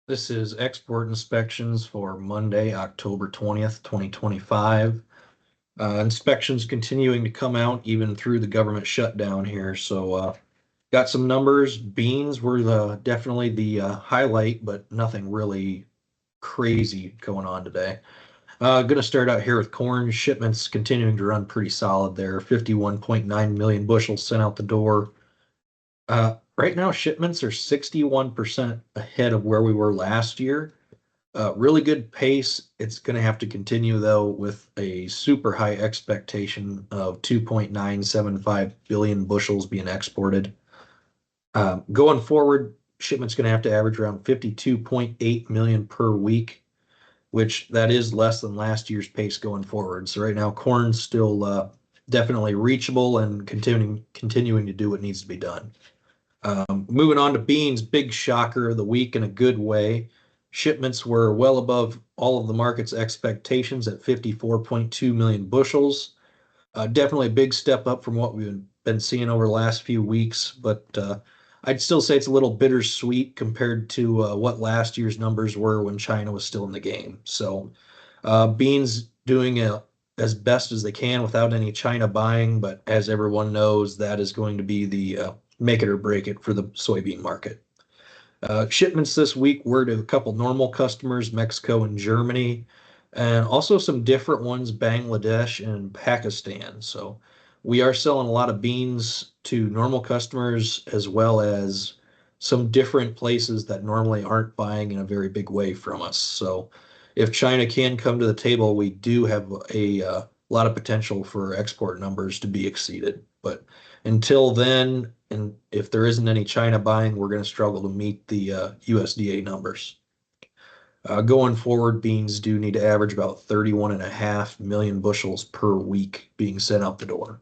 This is export inspections for Monday, October 20th, 2025. Inspections continuing to come out even through the government shutdown here. Got some numbers. Beans were definitely the highlight, but nothing really crazy going on today. Going to start out here with corn shipments continuing to run pretty solid there. 51.9 million bushels sent out the door. Right now, shipments are 61% ahead of where we were last year. Really good pace. It's going to have to continue though with a super high expectation of 2.975 billion bushels being exported. Going forward, shipments going to have to average around 52.8 million per week, which that is less than last year's pace going forward. So right now, corn's still definitely reachable and continuing to do what needs to be done. Moving on to beans, big shocker of the week in a good way. Shipments were well above all of the market's expectations at 54.2 million bushels. Definitely a big step up from what we've been seeing over the last few weeks, but I'd still say it's a little bittersweet compared to what last year's numbers were when China was still in the game. Beans doing as best as they can without any China buying, but as everyone knows, that is going to be the make it or break it for the soybean market. Shipments this week were to a couple normal customers, Mexico and Germany, and also some different ones, Bangladesh and Pakistan. So we are selling a lot of beans to normal customers as well as some different places that normally aren't buying in a very big way from us. So if China can come to the table, we do have a lot of potential for export numbers to be exceeded. But until then, and if there isn't any China buying, we're going to struggle to meet the USDA numbers. Going forward, beans do need to average about 31.5 million bushels per week being sent out the door.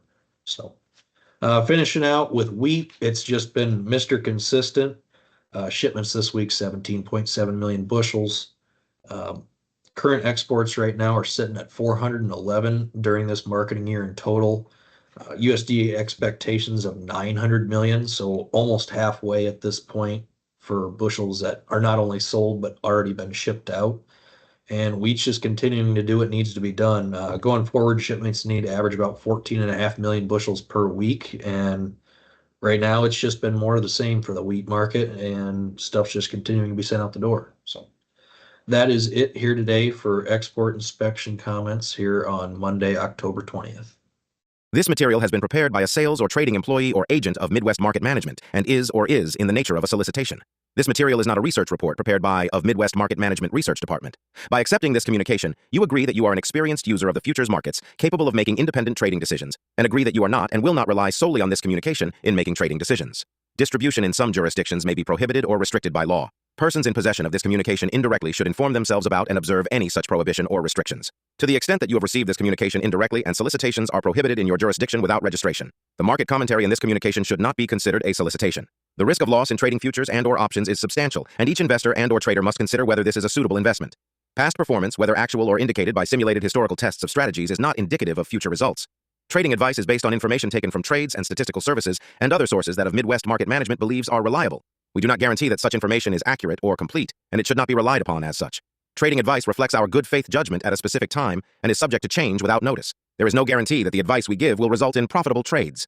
Finishing out with wheat, it's just been Mr. Consistent. Shipments this week, 17.7 million bushels. Current exports right now are sitting at 411 during this marketing year in total. USDA expectations of 900 million, so almost halfway at this point for bushels that are not only sold but already been shipped out. And wheat's just continuing to do what needs to be done. Going forward, shipments need to average about 14.5 million bushels per week. And right now, it's just been more of the same for the wheat market, and stuff's just continuing to be sent out the door. So that is it here today for export inspection comments here on Monday, October 20th. This material has been prepared by a sales or trading employee or agent of Midwest Market Management and is or is in the nature of a solicitation. This material is not a research report prepared by of Midwest Market Management Research Department. By accepting this communication, you agree that you are an experienced user of the futures markets, capable of making independent trading decisions, and agree that you are not and will not rely solely on this communication in making trading decisions. Distribution in some jurisdictions may be prohibited or restricted by law. Persons in possession of this communication indirectly should inform themselves about and observe any such prohibition or restrictions. To the extent that you have received this communication indirectly and solicitations are prohibited in your jurisdiction without registration, the market commentary in this communication should not be considered a solicitation. The risk of loss in trading futures and or options is substantial, and each investor and or trader must consider whether this is a suitable investment. Past performance, whether actual or indicated by simulated historical tests of strategies, is not indicative of future results. Trading advice is based on information taken from trades and statistical services and other sources that of Midwest Market Management believes are reliable. We do not guarantee that such information is accurate or complete, and it should not be relied upon as such. Trading advice reflects our good faith judgment at a specific time and is subject to change without notice. There is no guarantee that the advice we give will result in profitable trades.